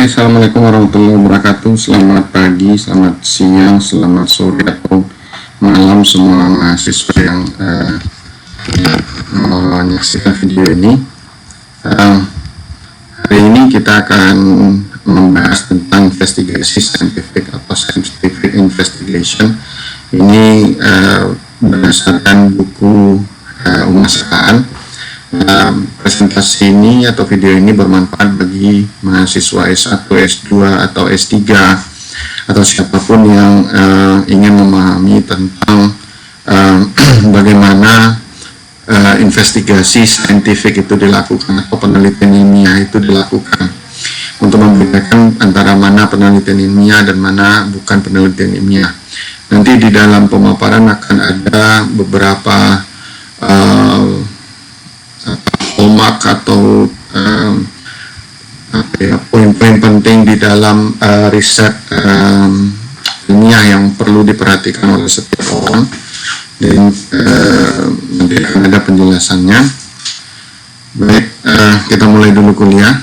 Assalamualaikum warahmatullahi wabarakatuh. Selamat pagi, selamat siang, selamat sore atau malam semua mahasiswa yang mau menyaksikan video ini. Hari ini kita akan membahas tentang investigasi saintifik atau scientific investigation. Ini berdasarkan buku Umas Kaan. Presentasi ini atau video ini bermanfaat bagi mahasiswa S1, S2 atau S3 atau siapapun yang ingin memahami tentang bagaimana investigasi saintifik itu dilakukan atau penelitian ilmiah itu dilakukan, untuk membedakan antara mana penelitian ilmiah dan mana bukan penelitian ilmiah. Nanti di dalam pemaparan akan ada beberapa hallmark atau poin-poin penting di dalam riset ilmiah yang perlu diperhatikan oleh setiap orang, dan nanti akan ada penjelasannya. Baik, kita mulai dulu kuliah.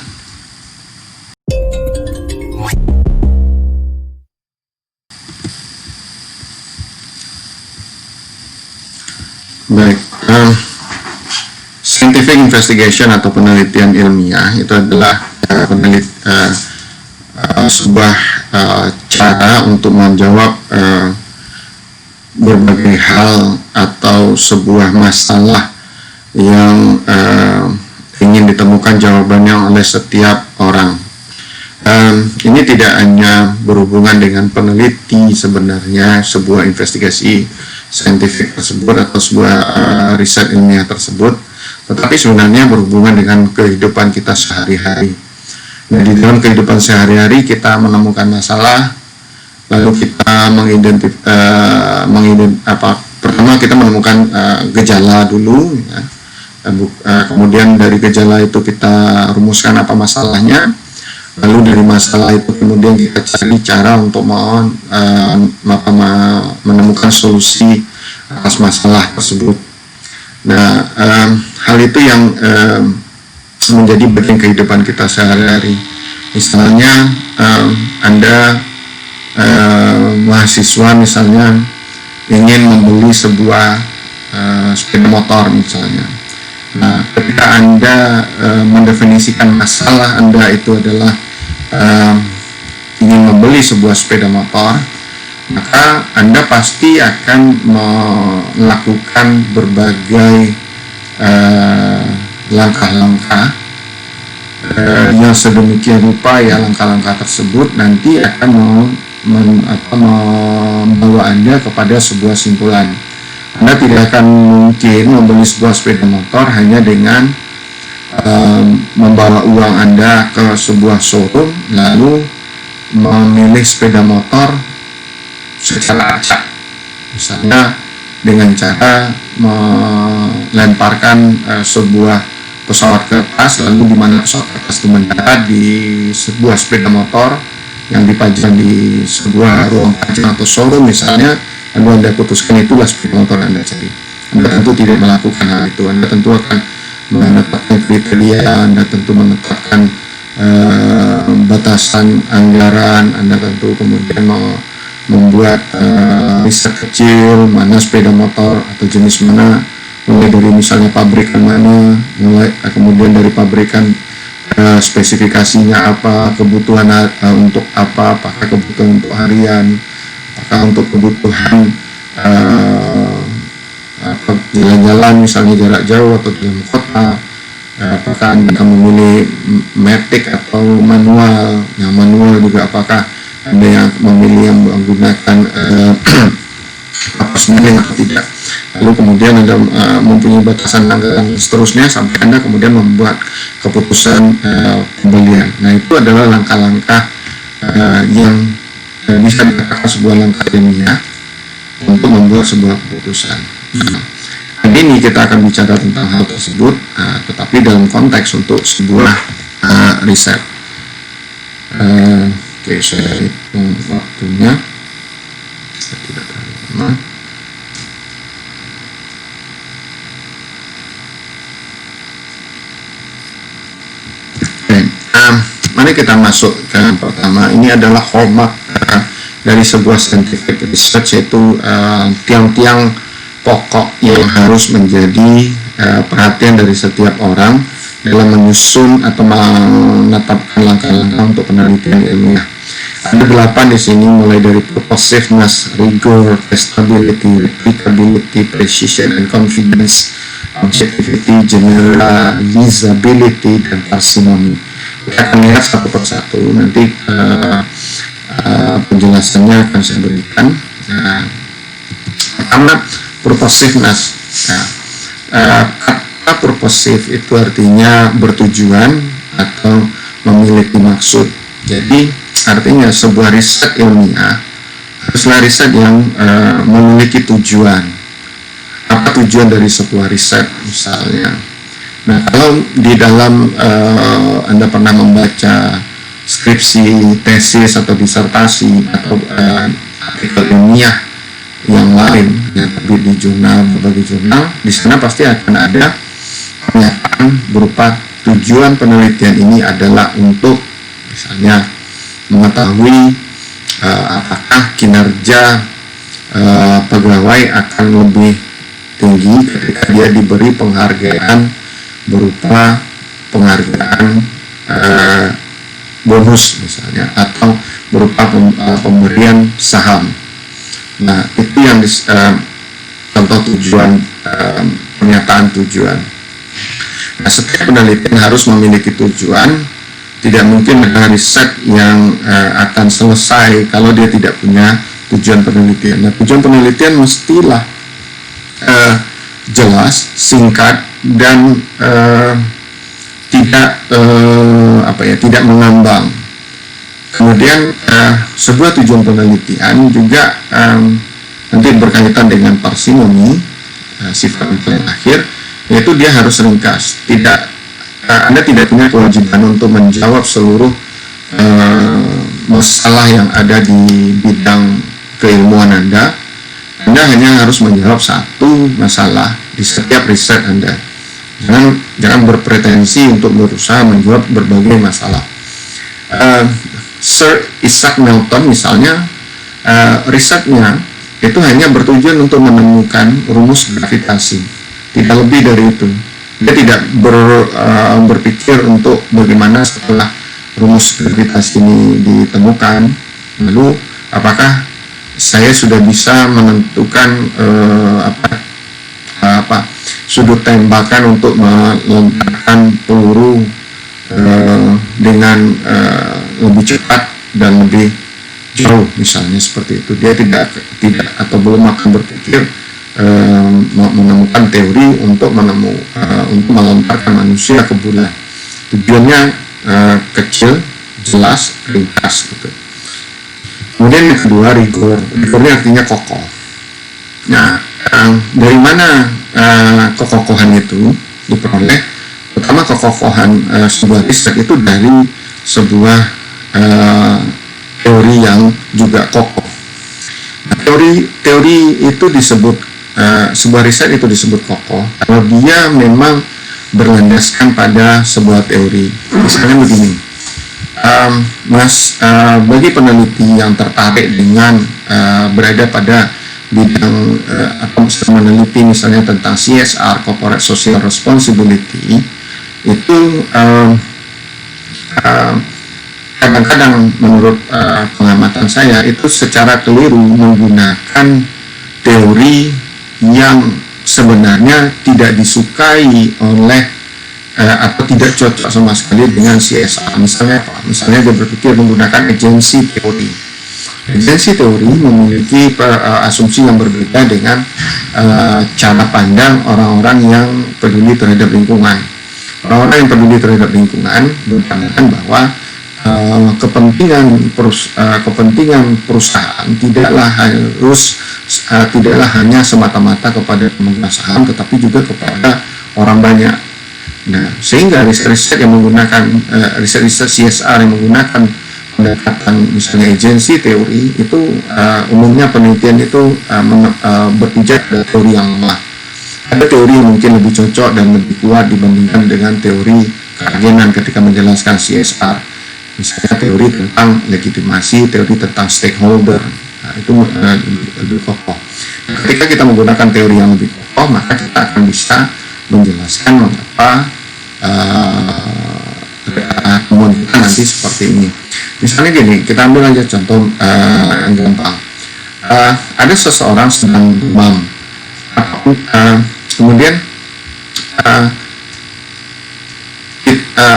Baik, scientific investigation atau penelitian ilmiah itu adalah sebuah cara untuk menjawab berbagai hal atau sebuah masalah yang ingin ditemukan jawabannya oleh setiap orang. Ini tidak hanya berhubungan dengan peneliti sebenarnya sebuah investigasi saintifik tersebut atau sebuah riset ilmiah tersebut, tetapi sebenarnya berhubungan dengan kehidupan kita sehari-hari. Nah, di dalam kehidupan sehari-hari kita menemukan masalah, lalu kita pertama kita menemukan gejala dulu, ya. Kemudian dari gejala itu kita rumuskan apa masalahnya, lalu dari masalah itu kemudian kita cari cara untuk menemukan solusi atas masalah tersebut. Nah, hal itu yang menjadi bagian kehidupan kita sehari-hari. Misalnya Anda mahasiswa misalnya ingin membeli sebuah sepeda motor misalnya. Nah, ketika Anda mendefinisikan masalah Anda itu adalah ingin membeli sebuah sepeda motor, maka Anda pasti akan melakukan berbagai langkah-langkah yang sedemikian rupa, ya langkah-langkah tersebut nanti akan membawa Anda kepada sebuah simpulan. Anda tidak akan mungkin membeli sebuah sepeda motor hanya dengan membawa uang Anda ke sebuah showroom lalu memilih sepeda motor secara acak, misalnya dengan cara melemparkan sebuah pesawat kertas, lalu di mana pesawat kertas itu mendarat di sebuah sepeda motor yang dipajang di sebuah ruang pajang atau showroom misalnya, lalu Anda putuskan itulah sepeda motor Anda cari. Anda tentu tidak melakukan hal itu. Anda tentu akan menetapkan kriteria, Anda tentu menetapkan batasan anggaran, Anda tentu kemudian membuat riset kecil mana sepeda motor atau jenis mana, mulai dari misalnya pabrikan mana, kemudian dari pabrikan spesifikasinya apa, kebutuhan untuk apa, apakah kebutuhan untuk harian, apakah untuk kebutuhan jalan-jalan misalnya jarak jauh atau dalam kota, apakah Anda akan memilih matic atau manual. Yang manual juga apakah Anda yang memilih yang menggunakan kapas miring atau tidak. Lalu kemudian Anda mempunyai batasan anggaran seterusnya sampai Anda kemudian membuat keputusan pembelian. Nah, itu adalah langkah-langkah yang bisa dikatakan sebuah langkah ilmiah untuk membuat sebuah keputusan. Hari ini kita akan bicara tentang hal tersebut, tetapi dalam konteks untuk sebuah riset. Oke, saya hitung waktunya. Saya tidak terlalu lama. mari kita masuk ke yang pertama. Ini adalah hallmark dari sebuah scientific research, yaitu tiang-tiang pokok yang harus menjadi perhatian dari setiap orang dalam menyusun atau menetapkan langkah-langkah untuk penelitian ilmiah. Ada 8 di sini, mulai dari purposiveness, rigor, testability, replicability, precision and confidence, objectivity, generalizability, dan parsimony. Kita akan lihat satu persatu, nanti penjelasannya akan saya berikan. Pertama, purposiveness. Kata purposive itu artinya bertujuan atau memiliki maksud. Jadi artinya sebuah riset ilmiah haruslah riset yang memiliki tujuan. Apa tujuan dari sebuah riset misalnya? Nah, kalau di dalam Anda pernah membaca skripsi, tesis, atau disertasi, atau artikel ilmiah yang lain yang terbit di jurnal, berbagai jurnal, di sana pasti akan ada pernyataan berupa tujuan penelitian ini adalah untuk misalnya mengetahui apakah kinerja pegawai akan lebih tinggi ketika dia diberi penghargaan berupa penghargaan bonus misalnya, atau berupa pemberian saham. Nah, itu yang contoh tujuan, pernyataan tujuan. Nah, setiap penelitian harus memiliki tujuan. Tidak mungkin ada riset yang akan selesai kalau dia tidak punya tujuan penelitian. Nah, tujuan penelitian mestilah jelas, singkat, dan tidak mengambang. Kemudian sebuah tujuan penelitian juga nanti berkaitan dengan parsimoni, sifat yang akhir, yaitu dia harus ringkas. Anda tidak punya kewajiban untuk menjawab seluruh masalah yang ada di bidang keilmuan Anda. Anda hanya harus menjawab satu masalah di setiap riset Anda. Jangan berpretensi untuk berusaha menjawab berbagai masalah. Sir Isaac Newton misalnya, risetnya itu hanya bertujuan untuk menemukan rumus gravitasi, tidak lebih dari itu. Dia tidak berpikir untuk bagaimana setelah rumus gravitasi ini ditemukan, lalu apakah saya sudah bisa menentukan sudut tembakan untuk melemparkan peluru dengan lebih cepat dan lebih jauh misalnya, seperti itu. Dia tidak atau belum akan berpikir menemukan teori untuk melemparkan manusia ke bulan. Tujuannya kecil, jelas, ringkas gitu. Kemudian yang kedua, rigor. Rigornya artinya kokoh. Nah, dari mana kekokohan itu diperoleh? Pertama, kekokohan sebuah riset itu dari sebuah teori yang juga kokoh. Nah, teori itu disebut sebuah riset itu disebut kokoh kalau dia memang berlandaskan pada sebuah teori. Misalnya begini, bagi peneliti yang tertarik dengan berada pada bidang atau meneliti misalnya tentang CSR, Corporate Social Responsibility, itu kadang-kadang menurut pengamatan saya itu secara keliru menggunakan teori yang sebenarnya tidak disukai oleh atau tidak cocok sama sekali dengan CSR. Misalnya dia berpikir menggunakan agency teori. Agency teori memiliki asumsi yang berbeda dengan cara pandang orang-orang yang peduli terhadap lingkungan. Orang-orang yang peduli terhadap lingkungan berpandangan bahwa kepentingan perusahaan tidaklah hanya semata-mata kepada pemegang saham, tetapi juga kepada orang banyak. Nah, sehingga riset-riset yang menggunakan riset-riset CSR yang menggunakan pendekatan misalnya agency teori itu umumnya penelitian itu berpijak pada teori yang lemah. Ada teori yang mungkin lebih cocok dan lebih kuat dibandingkan dengan teori keagenan ketika menjelaskan CSR. Misalnya teori tentang legitimasi, teori tentang stakeholder, nah, itu lebih kokoh. Ketika kita menggunakan teori yang lebih kokoh, maka kita akan bisa menjelaskan mengapa temuan kita nanti seperti ini. Misalnya gini, kita ambil aja contoh yang gampang. Ada seseorang sedang demam, kemudian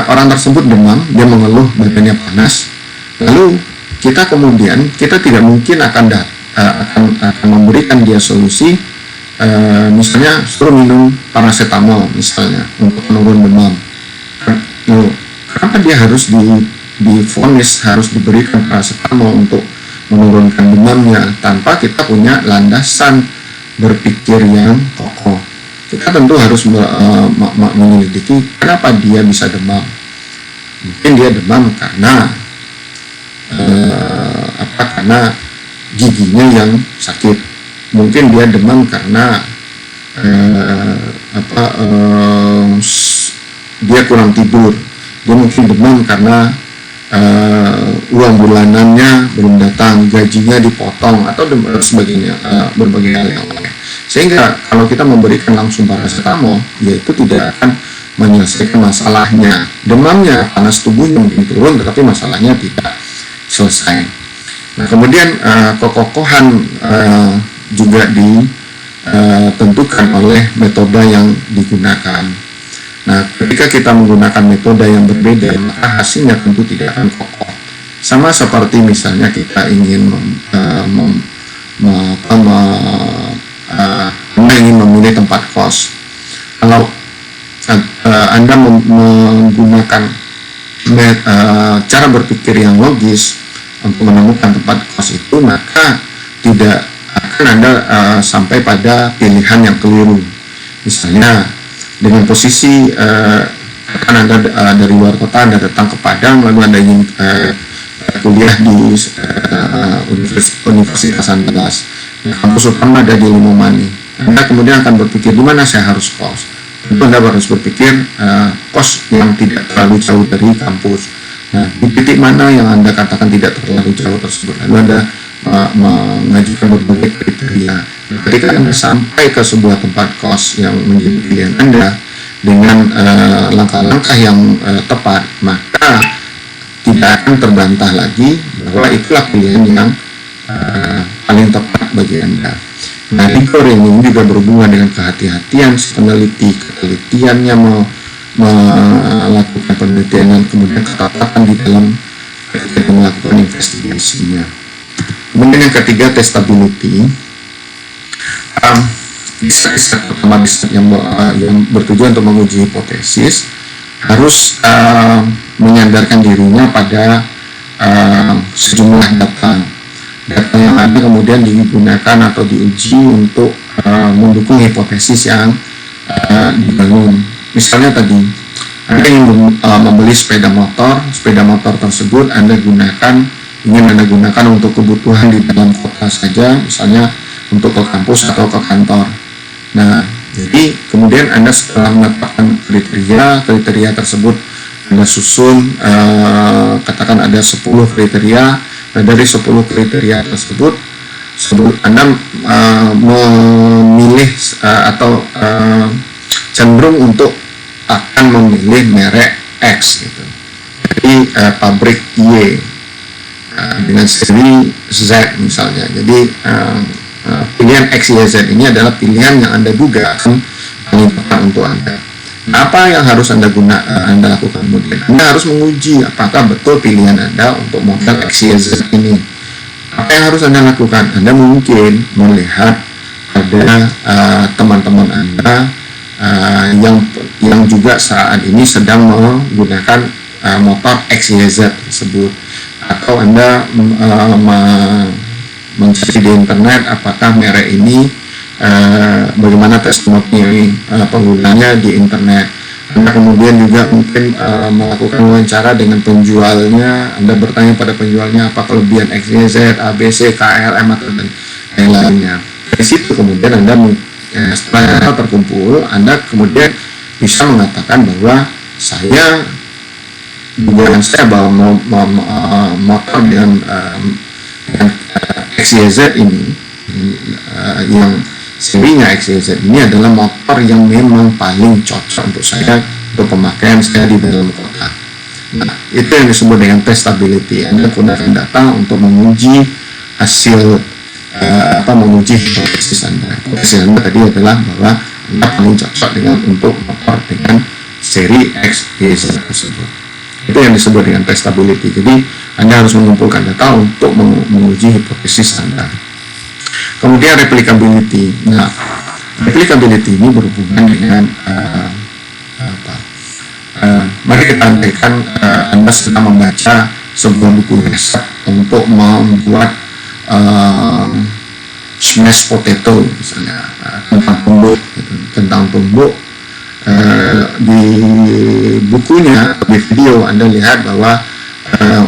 orang tersebut demam, dia mengeluh badannya panas, lalu kita tidak mungkin akan memberikan dia solusi, misalnya suruh minum paracetamol misalnya untuk menurun demam. Kenapa dia harus divonis harus diberikan paracetamol untuk menurunkan demamnya tanpa kita punya landasan berpikir yang kokoh? Kita tentu harus menyelidiki kenapa dia bisa demam. Mungkin dia demam karena karena giginya yang sakit. Mungkin dia demam karena dia kurang tidur. Dia mungkin demam karena uang bulanannya belum datang, gajinya dipotong atau sebagainya, berbagai hal yang lain. Sehingga kalau kita memberikan langsung paracetamol, yaitu tidak akan menyelesaikan masalahnya. Demamnya, panas tubuhnya mungkin turun, tetapi masalahnya tidak selesai. Nah, kemudian kekokohan juga ditentukan oleh metode yang digunakan. Nah, ketika kita menggunakan metode yang berbeda, maka hasilnya tentu tidak akan kokoh. Sama seperti misalnya kita ingin Anda ingin memilih tempat kos. Kalau Anda menggunakan cara berpikir yang logis untuk menemukan tempat kos itu, maka tidak akan Anda sampai pada pilihan yang keliru. Misalnya dengan posisi Anda dari luar kota, Anda datang ke Padang, lalu Anda ingin kuliah di Universitas Andalas. Kampus utama ada di Limomani. Anda kemudian akan berpikir di mana saya harus kos. Tentu Anda harus berpikir kos yang tidak terlalu jauh dari kampus. Nah, di titik mana yang Anda katakan tidak terlalu jauh tersebut, lalu Anda mengajukan berbagai kriteria. Ketika Anda sampai ke sebuah tempat kos yang menjadi pilihan Anda dengan langkah-langkah yang tepat, maka tidak akan terbantah lagi bahwa itulah pilihan yang paling tepat bagi Anda. Nah, rigor ini juga berhubungan dengan kehati-hatian si peneliti, ketelitiannya melakukan penelitian dan kemudian ketatapan di dalam ketika melakukan investigasinya. Kemudian yang ketiga, testability. Riset pertama yang bertujuan untuk menguji hipotesis harus menyandarkan dirinya pada sejumlah data yang ada kemudian digunakan atau diuji untuk mendukung hipotesis yang dibangun. Misalnya tadi Anda ingin membeli sepeda motor tersebut ingin Anda gunakan untuk kebutuhan di dalam kota saja, misalnya untuk ke kampus atau ke kantor. Nah, jadi kemudian Anda setelah menetapkan kriteria tersebut, Anda susun, katakan ada 10 kriteria. Nah, dari 10 kriteria tersebut Anda memilih atau cenderung untuk akan memilih merek X gitu. Jadi pabrik Y dengan seri Z misalnya. Jadi pilihan X, Y, Z ini adalah pilihan yang Anda duga akan paling tepat untuk Anda. Apa yang harus Anda lakukan kemudian? Anda harus menguji apakah betul pilihan Anda untuk model X, Y, Z ini. Apa yang harus Anda lakukan? Anda mungkin melihat ada teman-teman Anda yang juga saat ini sedang menggunakan motor X, Y, Z tersebut. Atau Anda mencari di internet apakah merek ini bagaimana testimoni penggunanya di internet. Anda kemudian juga mungkin melakukan wawancara dengan penjualnya. Anda bertanya pada penjualnya apa kelebihan X, Y, Z, A, B, C, K, L, M atau dan lain-lainnya. Dari situ kemudian Anda setelah terkumpul, Anda kemudian bisa mengatakan bahwa saya dugaan saya bahwa motor dengan XYZ ini yang serinya XYZ ini adalah motor yang memang paling cocok untuk saya, untuk pemakaian saya di dalam kota. Nah, itu yang disebut dengan testability. Anda gunakan data untuk menguji hasil menguji hipotesis Anda. Hipotesis Anda tadi adalah bahwa Anda paling cocok dengan untuk motor dengan seri XYZ tersebut. Itu yang disebut dengan testability. Jadi Anda harus mengumpulkan data untuk menguji hipotesis Anda. Kemudian replicability. Nah, replicability ini berhubungan dengan mari kita andaikan Anda sedang membaca sebuah buku resep untuk membuat smashed potato misalnya, tentang tumbuk. Di bukunya, di video Anda lihat bahwa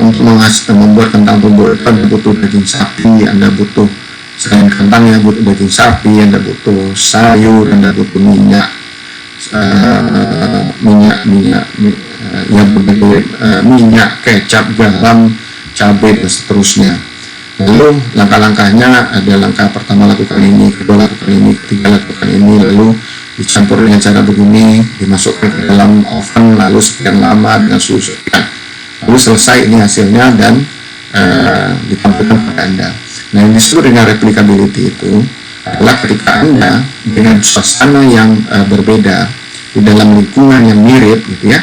untuk membuat kentang tumbuk itu Anda butuh daging sapi, Anda butuh selain kentangnya butuh daging sapi, Anda butuh sayur, Anda butuh minyak yang berbagai minyak, kecap, garam, cabai dan seterusnya. Lalu langkah-langkahnya ada langkah pertama lakukan ini, kedua lakukan ini, ketiga lakukan ini, lalu dicampur dengan cara begini, dimasukkan ke dalam oven, lalu sekian lama dengan suhu sekian, lalu selesai ini hasilnya dan ditampilkan kepada Anda. Nah, yang disebut dengan replicability itu adalah ketika Anda dengan suasana yang berbeda di dalam lingkungan yang mirip gitu ya,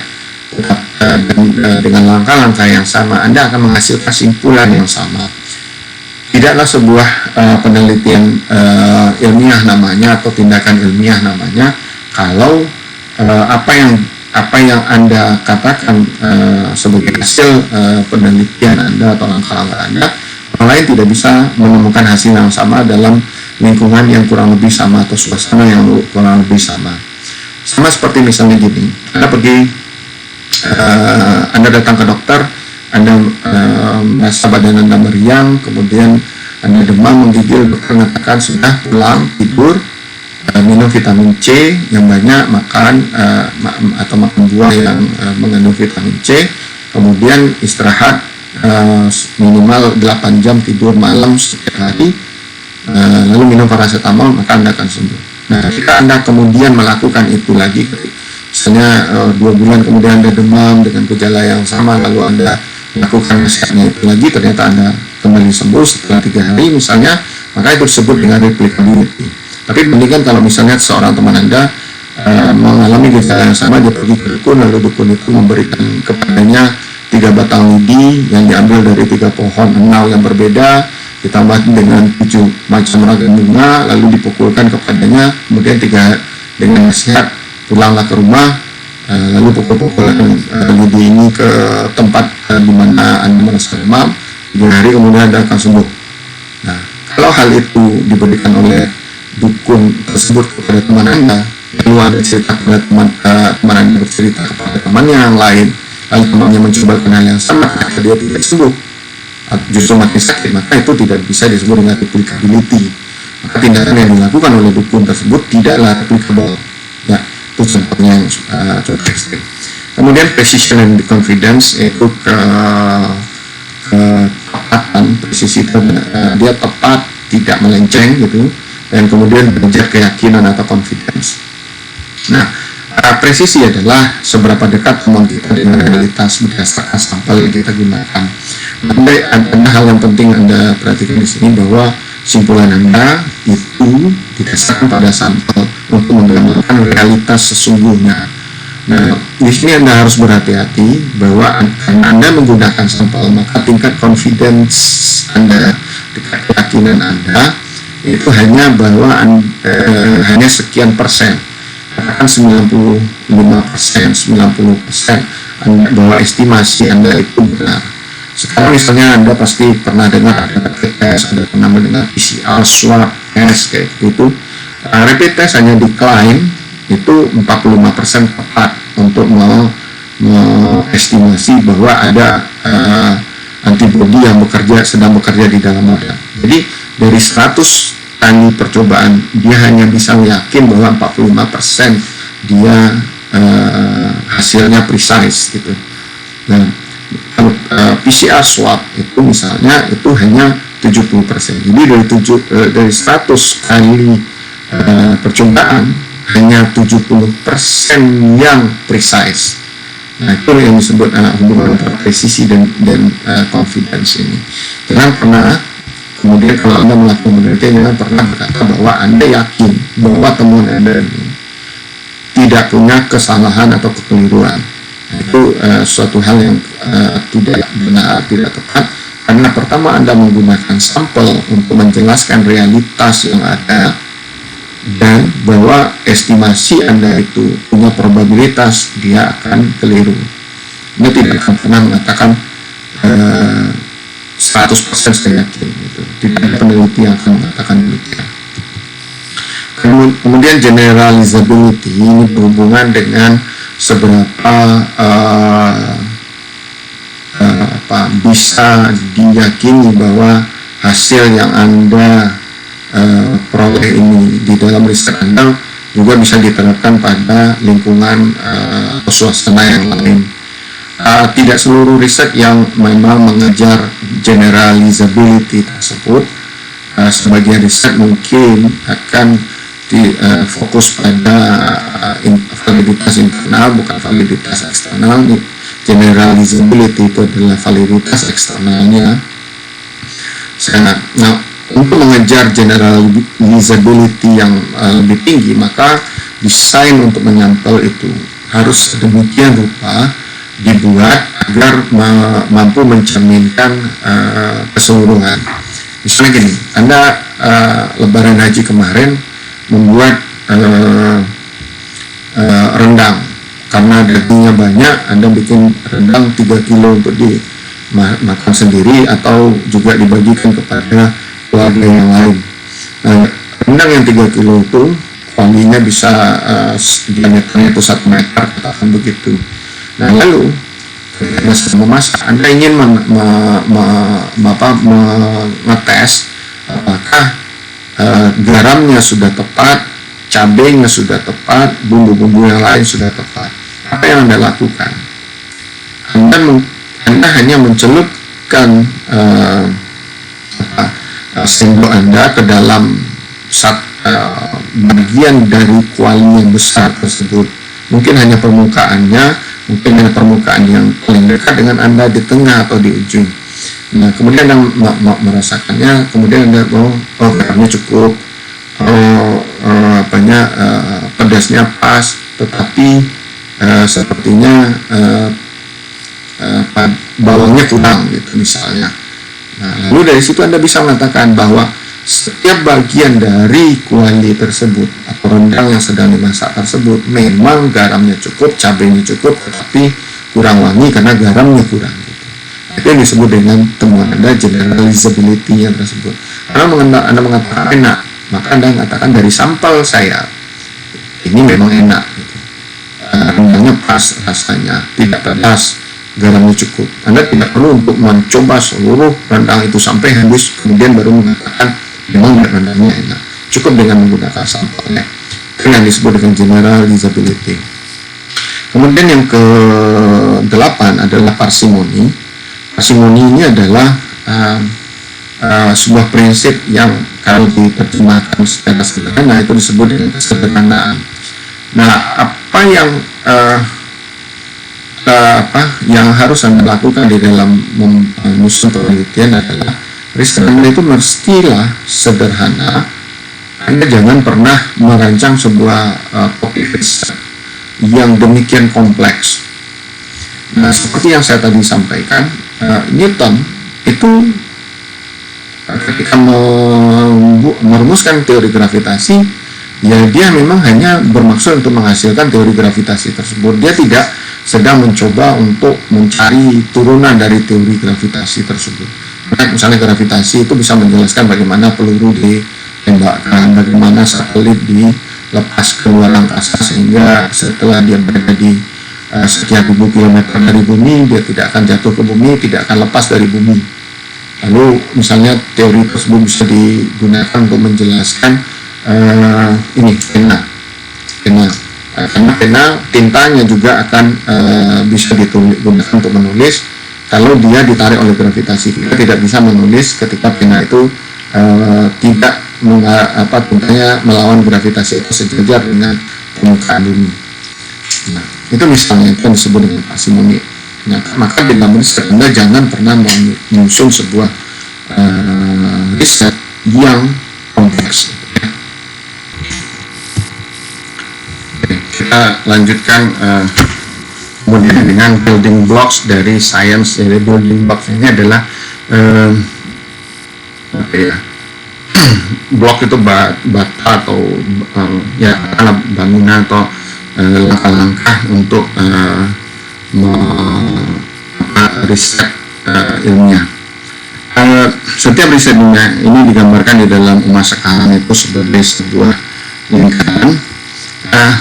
dan dengan langkah-langkah yang sama Anda akan menghasilkan kesimpulan yang sama. Tidaklah sebuah penelitian ilmiah namanya atau tindakan ilmiah namanya kalau apa yang Anda katakan sebagai hasil penelitian Anda atau langkah-langkah Anda, orang lain tidak bisa menemukan hasil yang sama dalam lingkungan yang kurang lebih sama atau suasana yang kurang lebih sama. Sama seperti misalnya gini, Anda datang ke dokter, Anda merasa badan Anda meriang, kemudian Anda demam, menggigil, dokter mengatakan sudah pulang, tidur, minum vitamin C yang banyak, makan atau makan buah yang mengandung vitamin C, kemudian istirahat minimal 8 jam, tidur malam setiap hari, lalu minum paracetamol, maka Anda akan sembuh. Nah, jika Anda kemudian melakukan itu lagi, misalnya 2 bulan kemudian Anda demam dengan gejala yang sama, lalu Anda lakukan resepnya itu lagi, ternyata Anda kembali sembuh setelah 3 hari misalnya, maka itu disebut dengan replicability. Tapi bandingkan kalau misalnya seorang teman Anda mengalami gejala yang sama, dia pergi ke dukun, lalu dukun itu memberikan kepadanya 3 batang lidi yang diambil dari 3 pohon enal yang berbeda, ditambah dengan 7 macam ragam bunga, lalu dipukulkan kepadanya, kemudian dengan nasihat pulanglah ke rumah, lalu pukul-pukul lidi ini ke tempat di mana Anda merasa demam, 3 hari kemudian Anda akan sembuh. Nah, kalau hal itu diberikan oleh dukun tersebut kepada teman Anda, lalu Anda cerita kepada teman Anda bercerita kepada temannya yang lain, lalu temannya mencoba hal yang sama, dia tidak sembuh, justru makin sakit, maka itu tidak bisa disebut dengan replicability. Maka tindakan yang dilakukan oleh dukun tersebut tidaklah replicable. Ya, itu contohnya yang cukup ekstrim. Kemudian precision and confidence, yaitu ketepatan, presisi dia tepat, tidak melenceng gitu, dan kemudian derajat keyakinan atau confidence. Nah, presisi adalah seberapa dekat kemampuan kita dengan realitas berdasarkan sampel yang kita gunakan. Ada hal yang penting Anda perhatikan di sini, bahwa simpulan Anda itu didasarkan pada sampel untuk menggambarkan realitas sesungguhnya. Nah, di sini Anda harus berhati-hati bahwa karena Anda menggunakan sampel, maka tingkat confidence Anda, tingkat keyakinan Anda itu hanya bahwa hanya sekian persen, katakan 95%, 90% bahwa estimasi Anda itu benar. Sekarang misalnya Anda pasti pernah dengar ada rapid test, Anda pernah mendengar PCR, swab test kayak gitu. Rapid test hanya diklaim itu 45% tepat untuk mengestimasi bahwa ada antibodi yang sedang bekerja di dalam badan. Jadi dari 100 kali percobaan dia hanya bisa yakin bahwa 45% dia hasilnya precise gitu. Nah, PCR swab itu misalnya itu hanya 70%. Jadi dari 100 kali percobaan hanya 70% yang precise. Nah, itu yang disebut hubungan presisi dan confidence ini. Jangan pernah kemudian kalau Anda melakukan penelitian, jangan pernah berkata bahwa Anda yakin bahwa temuan Anda ini tidak punya kesalahan atau kekeliruan. Nah, itu suatu hal yang tidak benar, tidak tepat. Karena pertama Anda menggunakan sampel untuk menjelaskan realitas yang ada, dan bahwa estimasi Anda itu punya probabilitas dia akan keliru. Anda tidak akan pernah mengatakan 100% saya yakin. Gitu. Tidak ada peneliti yang akan mengatakan demikian. Kemudian generalizability ini berhubungan dengan seberapa bisa diyakini bahwa hasil yang Anda peroleh ini di dalam riset Anda juga bisa diterapkan pada lingkungan atau suasana yang lain. Tidak seluruh riset yang memang mengejar generalizability tersebut. Sebagian riset mungkin akan fokus pada validitas internal, bukan validitas eksternal. Generalizability itu adalah validitas eksternalnya. Nah, untuk mengejar generalizability yang lebih tinggi, maka desain untuk menyampel itu harus sedemikian rupa dibuat agar mampu mencerminkan keseluruhan. Misalnya gini, Anda lebaran haji kemarin membuat rendang, karena dagingnya banyak, Anda bikin rendang 3 kilo untuk dimakan sendiri atau juga dibagikan kepada keluarga yang lain. Nah, rendang yang 3 kilo itu kualinya bisa diameternya itu 1 meter, katakan begitu. Nah, lalu ketika sedang memasak, Anda ingin mengetes apakah garamnya sudah tepat, cabenya sudah tepat, bumbu-bumbu yang lain sudah tepat. Apa yang Anda lakukan? Anda hanya mencelupkan sendok Anda ke dalam bagian dari kuali yang besar tersebut. Mungkin hanya permukaannya, mungkin hanya permukaan yang paling dekat dengan Anda di tengah atau di ujung. Nah, kemudian Anda merasakannya, kemudian Anda garamnya cukup, pedasnya pas, tetapi sepertinya bawangnya kurang gitu misalnya. Nah, lalu dari situ Anda bisa mengatakan bahwa setiap bagian dari kuali tersebut atau rendang yang sedang dimasak tersebut memang garamnya cukup, cabenya cukup, tetapi kurang wangi karena garamnya kurang. Gitu. Itu yang disebut dengan temuan Anda generalizability-nya tersebut. Karena Anda mengatakan enak, maka Anda mengatakan dari sampel saya ini memang enak. Gitu. Rendangnya pas rasanya, tidak pedas, garamnya cukup. Anda tidak perlu untuk mencoba seluruh rendang itu sampai habis, kemudian baru mengatakan memang rendangnya enak. Cukup dengan menggunakan sampelnya. Itu yang disebut dengan generalizability. Kemudian yang ke-8 adalah parsimoni. Parsimoni ini adalah sebuah prinsip yang kalau diterjemahkan secara sederhana itu disebut dengan kesederhanaan. Nah, apa yang harus Anda lakukan di dalam menyusun penelitian adalah riset Anda itu mestilah sederhana. Anda jangan pernah merancang sebuah topik riset yang demikian kompleks. Nah, seperti yang saya tadi sampaikan, Newton itu ketika merumuskan teori gravitasi, ya dia memang hanya bermaksud untuk menghasilkan teori gravitasi tersebut. Dia tidak sedang mencoba untuk mencari turunan dari teori gravitasi tersebut. Misalnya gravitasi itu bisa menjelaskan bagaimana peluru ditembakkan, bagaimana satelit dilepas ke luar angkasa sehingga setelah dia berada di sekian ribu kilometer dari bumi, dia tidak akan jatuh ke bumi, tidak akan lepas dari bumi. Lalu misalnya teori tersebut bisa digunakan untuk menjelaskan ini karena tintanya juga akan bisa digunakan untuk menulis kalau dia ditarik oleh gravitasi. Kita tidak bisa menulis ketika pena itu tidak tintanya melawan gravitasi itu sejajar dengan permukaan bumi. Nah, itu misalnya itu yang disebut dengan parsimoni. Nah, maka di dalam riset Anda jangan pernah menyusun sebuah riset yang kompleks. Oke, kita lanjutkan kemudian dengan building blocks dari science. Jadi building blocks ini adalah blok itu bata atau bangunan atau langkah-langkah untuk riset ilmiah. Setiap riset ilmiah ini digambarkan di dalam masa sekarang itu sebagai sebuah lingkaran.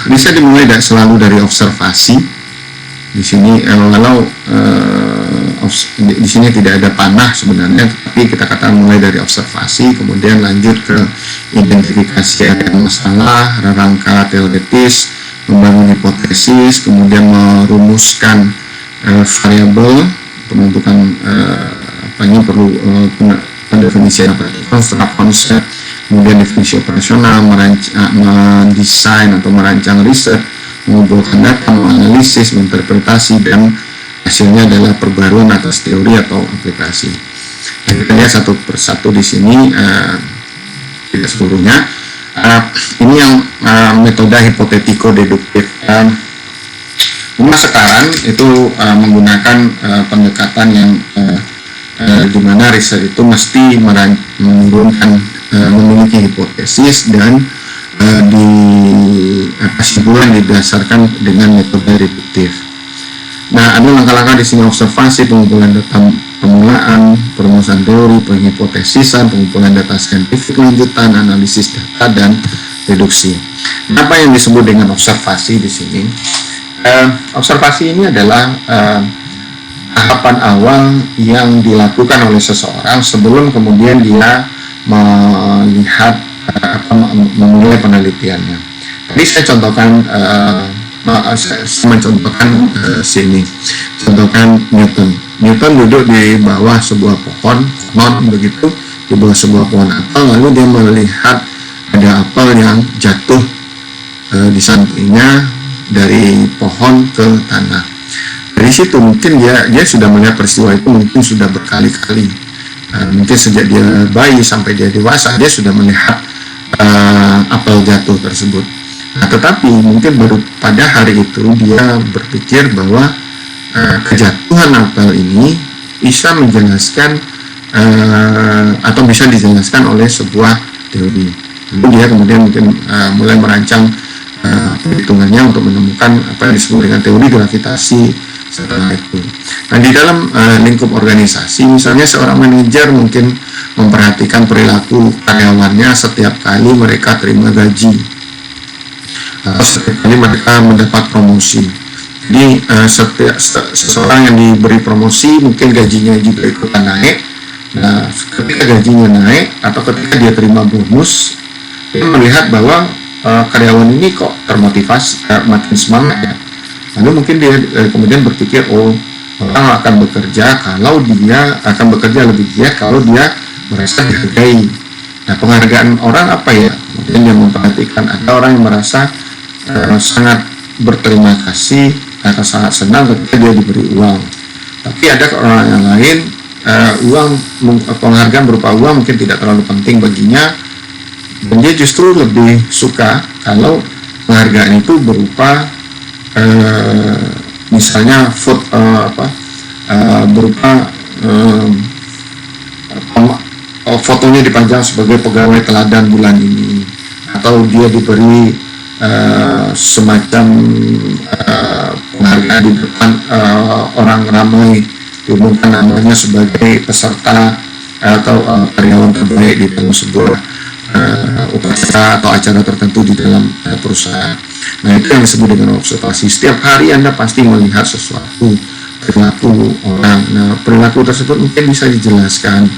Riset dimulai selalu dari observasi. Di sini di sini tidak ada panah sebenarnya, tapi kita katakan mulai dari observasi, kemudian lanjut ke identifikasi masalah, rangka teoretis, membangun hipotesis, kemudian merumuskan variabel, pembentukan perlu pendefinisian konsep, kemudian definisi operasional, mendesain atau merancang riset, mengumpulkan data, menganalisis, menginterpretasi, dan hasilnya adalah perbaruan atas teori atau aplikasi. Nah, kita lihat satu persatu di sini, tidak seluruhnya. Ini yang metode hipotetiko-deduktif. Sekarang itu menggunakan pendekatan yang di mana riset itu mesti memiliki hipotesis dan kesimpulan didasarkan dengan metode deduktif. Nah, ada langkah-langkah di sini: observasi, pengumpulan data permulaan, perumusan teori, penghipotesisan, pengumpulan data saintifik lanjutan, analisis data, dan reduksi. Apa yang disebut dengan observasi di sini? Observasi ini adalah tahapan awal yang dilakukan oleh seseorang sebelum kemudian dia melihat memulai penelitiannya. Tadi saya contohkan sini. Contohkan Newton duduk di bawah sebuah pohon begitu, di bawah sebuah pohon apel, lalu dia melihat ada apel yang jatuh di sampingnya dari pohon ke tanah. Dari situ mungkin dia sudah melihat peristiwa itu mungkin sudah berkali-kali. Mungkin sejak dia bayi sampai dia dewasa dia sudah melihat apel jatuh tersebut. Nah, tetapi mungkin baru pada hari itu dia berpikir bahwa kejatuhan apel ini bisa menjelaskan atau bisa dijelaskan oleh sebuah teori. Lalu dia kemudian mungkin mulai merancang perhitungannya untuk menemukan apa yang disebut dengan teori gravitasi setelah itu. Nah, di dalam lingkup organisasi, misalnya seorang manajer mungkin memperhatikan perilaku karyawannya setiap kali mereka terima gaji, setiap kali mereka mendapat promosi. Jadi seseorang yang diberi promosi mungkin gajinya juga ikutan naik. Nah, ketika gajinya naik atau ketika dia terima bonus, dia melihat bahwa karyawan ini kok termotivasi, makin semangat ya. Lalu mungkin dia kemudian berpikir, orang akan bekerja lebih giat kalau dia merasa dihargai. Nah, penghargaan orang apa ya? Mungkin dia memperhatikan ada orang yang merasa sangat berterima kasih atau sangat senang ketika dia diberi uang. Tapi ada orang yang lain, penghargaan berupa uang mungkin tidak terlalu penting baginya, dan dia justru lebih suka kalau penghargaan itu berupa misalnya berupa fotonya dipajang sebagai pegawai teladan bulan ini, atau dia diberi semacam penghargaan di depan orang ramai, diumumkan namanya sebagai peserta atau karyawan terbaik di dalam sebuah upacara atau acara tertentu di dalam perusahaan. Nah, itu yang disebut dengan observasi. Setiap hari Anda pasti melihat sesuatu, perilaku orang. Nah, perilaku tersebut mungkin bisa dijelaskan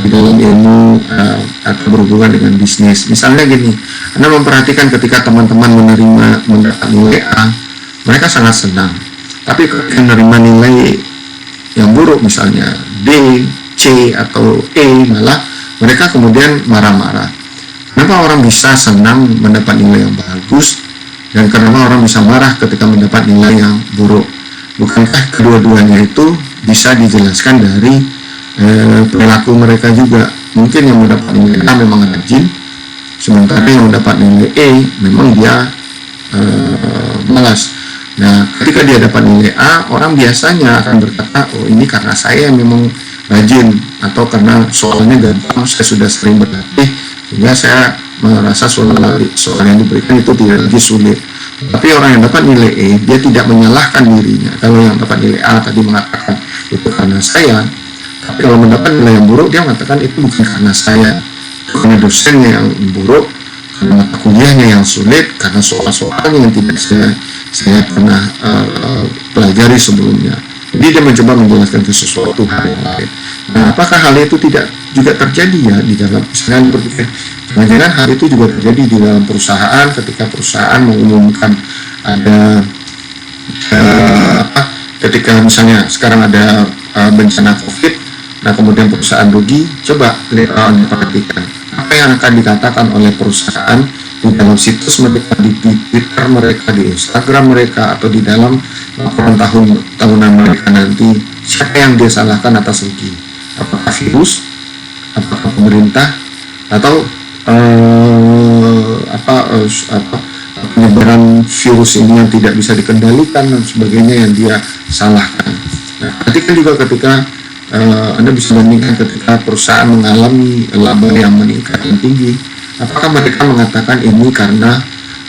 di dalam ilmu atau berhubungan dengan bisnis. Misalnya gini, Anda memperhatikan ketika teman-teman mendapat nilai A, mereka sangat senang. Tapi ketika menerima nilai yang buruk, misalnya D, C, atau E, malah mereka kemudian marah-marah. Kenapa orang bisa senang mendapat nilai yang bagus, dan kenapa orang bisa marah ketika mendapat nilai yang buruk? Bukankah kedua-duanya itu bisa dijelaskan dari perilaku mereka juga? Mungkin yang mendapat nilai A memang rajin, sementara yang mendapat nilai E memang dia malas. Nah, ketika dia dapat nilai A, orang biasanya akan berkata, oh ini karena saya memang rajin, atau karena soalnya gampang, saya sudah sering berlatih, sehingga saya merasa soal yang diberikan itu tidak lagi sulit. Tapi orang yang dapat nilai E, dia tidak menyalahkan dirinya. Kalau yang dapat nilai A tadi mengatakan itu karena saya, tapi kalau mendapat nilai yang buruk, dia mengatakan itu bukan karena saya, karena dosennya yang buruk, karena mata kuliahnya yang sulit, karena soal-soalnya yang tidak saya pernah pelajari sebelumnya. Jadi dia mencoba menjelaskan ke sesuatu hal yang lain. Nah, apakah hal itu tidak juga terjadi ya di dalam, misalnya berpikir, jangan-jangan hal itu juga terjadi di dalam perusahaan ketika perusahaan mengumumkan ada ketika misalnya sekarang ada bencana COVID, nah kemudian perusahaan rugi, coba Anda perhatikan apa yang akan dikatakan oleh perusahaan di dalam situs mereka, di Twitter mereka, di Instagram mereka, atau di dalam laporan tahunan mereka nanti. Siapa yang dia salahkan atas rugi? Apakah virus? Apakah pemerintah? Atau penyebaran virus ini yang tidak bisa dikendalikan dan sebagainya yang dia salahkan? Nah, perhatikan juga ketika Anda bisa bandingkan ketika perusahaan mengalami laba yang meningkat yang tinggi, apakah mereka mengatakan ini karena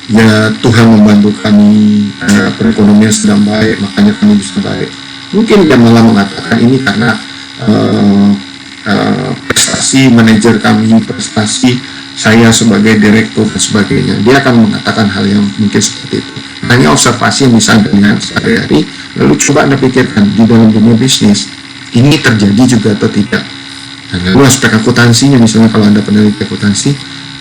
ya Tuhan membantu kami, perekonomian sedang baik, makanya kami bisa baik? Mungkin dia malah mengatakan ini karena prestasi manajer kami, prestasi saya sebagai direktur dan sebagainya. Dia akan mengatakan hal yang mungkin seperti itu. Hanya observasi yang bisa Anda lihat sehari-hari, lalu coba Anda pikirkan di dalam dunia bisnis ini terjadi juga atau tidak. Nah, lalu aspek akuntansinya, misalnya kalau Anda peneliti akuntansi,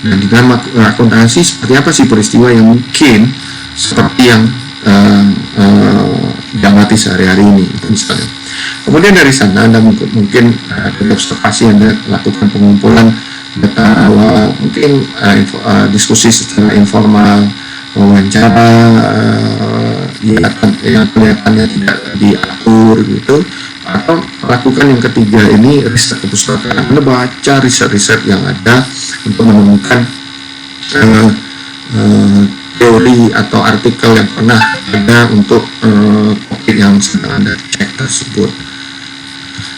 nah di dalam akuntansi seperti apa sih peristiwa yang mungkin seperti yang diamati sehari-hari ini misalnya. Kemudian dari sana Anda mungkin dari observasi Anda lakukan pengumpulan data awal, mungkin diskusi secara informal, wawancara yang kelihatannya tidak diatur gitu, atau lakukan yang ketiga ini riset kepustakaan. Anda baca riset-riset yang ada untuk menemukan teori atau artikel yang pernah ada untuk topik yang sedang Anda cek tersebut.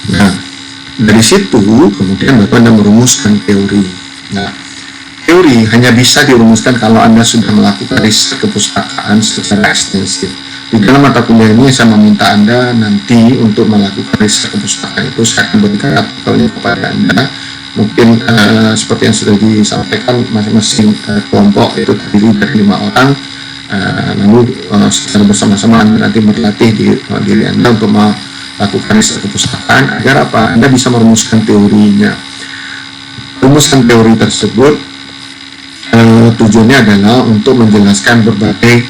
Nah, dari situ kemudian Bapak Anda merumuskan teori. Nah, teori hanya bisa dirumuskan kalau Anda sudah melakukan riset kepustakaan secara ekstensif. Di dalam mata kuliah ini saya meminta Anda nanti untuk melakukan riset kepustakaan itu. Saya akan berikan artikelnya kepada Anda. Mungkin seperti yang sudah disampaikan, masing-masing kelompok itu terdiri dari 5 orang. Lalu secara bersama-sama Anda nanti berlatih diri Anda untuk melakukan riset kepustakaan agar apa? Anda bisa merumuskan teorinya. Rumuskan teori tersebut tujuannya adalah untuk menjelaskan berbagai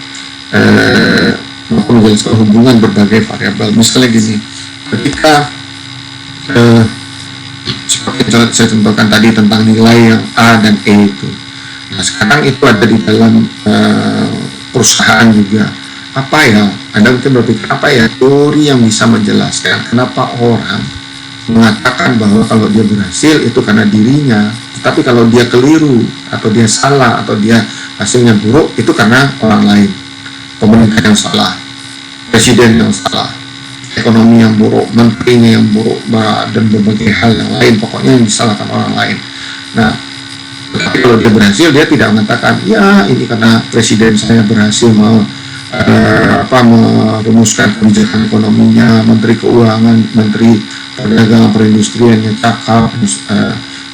menjelaskan hubungan berbagai variabel. Misalnya gini, ketika seperti saya contohkan tadi tentang nilai yang A dan E itu. Nah, sekarang itu ada di dalam perusahaan juga. Apa ya? Anda mungkin berpikir, apa ya teori yang bisa menjelaskan kenapa orang mengatakan bahwa kalau dia berhasil itu karena dirinya, tapi kalau dia keliru atau dia salah atau dia hasilnya buruk itu karena orang lain. Pemerintah yang salah, presiden yang salah, ekonomi yang buruk, menterinya yang buruk, dan berbagai hal yang lain, pokoknya yang disalahkan orang lain. Nah, tapi kalau dia berhasil, dia tidak mengatakan, ya ini karena presiden saya berhasil merumuskan kebijakan ekonominya, menteri keuangan, menteri perdagangan perindustriannya cakap,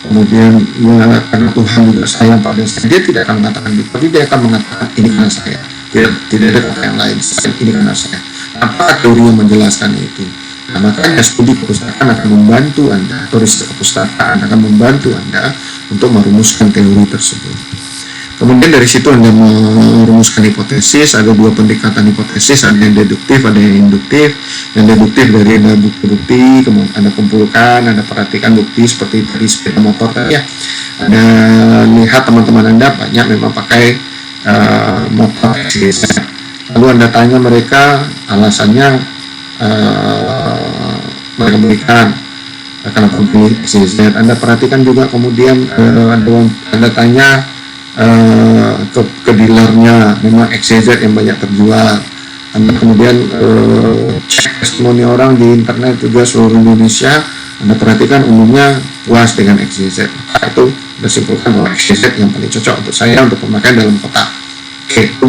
kemudian ya karena Tuhan juga sayang pada saya. Dia tidak akan mengatakan itu, tapi dia akan mengatakan ini karena saya. Tidak ada kata yang lain, ini karena saya. Apa teori yang menjelaskan itu? Nah, makanya studi perpustakaan akan membantu Anda, atau riset perpustakaan akan membantu Anda untuk merumuskan teori tersebut. Kemudian dari situ Anda merumuskan hipotesis. Ada dua pendekatan hipotesis, ada yang deduktif, ada yang induktif. Yang deduktif dari Anda bukti-bukti, kemudian Anda kumpulkan, Anda perhatikan bukti seperti tadi sepeda motor tadi ya. Anda lihat teman-teman Anda banyak memang pakai motor XYZ. Lalu Anda tanya mereka alasannya, mereka berikan kenapa pilih XYZ. Anda perhatikan juga kemudian Anda tanya ke dealernya, memang XYZ yang banyak terjual. Anda kemudian cek testimoni orang di internet juga seluruh Indonesia. Anda perhatikan umumnya puas dengan XYZ. Itu sudah simpulkan bahwa XYZ yang paling cocok untuk saya untuk pemakaian dalam kota. Oke, itu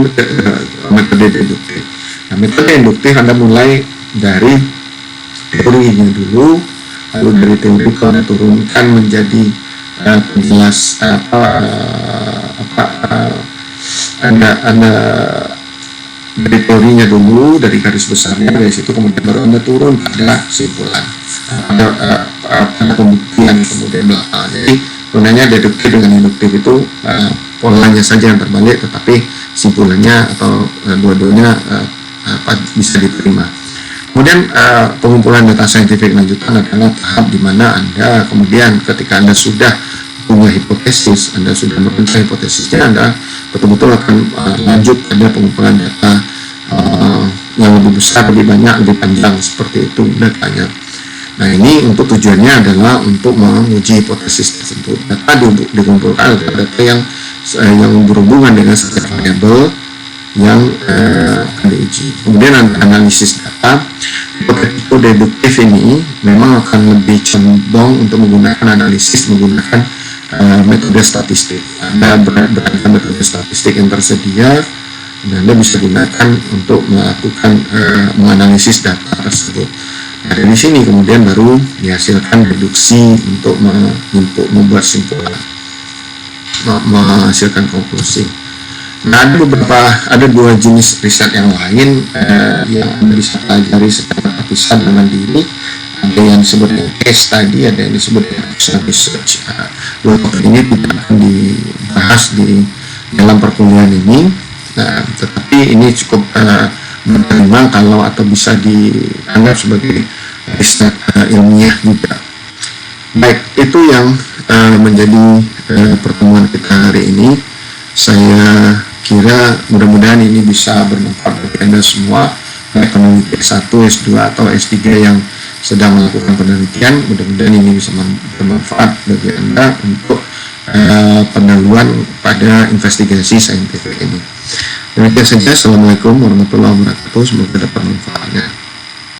metode deduktif. Nah, metode induktif Anda mulai dari teorinya dulu, lalu dari teori Anda turunkan menjadi penjelas Anda dari teorinya dulu, dari garis besarnya, dari situ kemudian baru Anda turun pada kesimpulan, pada pembuktian kemudian belakang. Jadi sebenarnya deduktif dengan induktif itu polanya saja yang terbalik, tetapi simpulannya atau dua-duanya bisa diterima. Kemudian pengumpulan data saintifik lanjutan adalah tahap di mana Anda kemudian ketika Anda sudah punya hipotesis, Anda sudah merancang hipotesisnya, Anda betul-betul akan lanjut pada pengumpulan data yang lebih besar, lebih banyak, lebih panjang, seperti itu datanya. Nah, ini untuk tujuannya adalah untuk menguji hipotesis tersebut. Data dikumpulkan adalah data yang berhubungan dengan setiap variabel yang akan diuji. Kemudian analisis data. Metode deduktif ini memang akan lebih condong untuk menggunakan analisis menggunakan metode statistik. Anda beragam metode statistik yang tersedia dan Anda bisa gunakan untuk melakukan menganalisis data tersebut. Nah, dari sini kemudian baru dihasilkan deduksi untuk membuat simpulan, menghasilkan konklusi. Nah, ada dua jenis riset yang lain yang Anda bisa pelajari secara terpisah dan mandiri. Ada yang disebut dengan case study, ada yang disebut dengan action research. Dua topik ini tidak akan dibahas di dalam perkuliahan ini. Nah, tetapi ini cukup menerima kalau atau bisa dianggap sebagai riset ilmiah juga. Baik, itu yang menjadi pertemuan kita hari ini. Saya kira mudah-mudahan ini bisa bermanfaat bagi Anda semua, baik peneliti S1, S2 atau S3 yang sedang melakukan penelitian. Mudah-mudahan ini bisa bermanfaat bagi Anda untuk pendahuluan pada investigasi saintifik ini. Demikian saja. Assalamualaikum warahmatullahi wabarakatuh. Semoga dapat manfaatnya.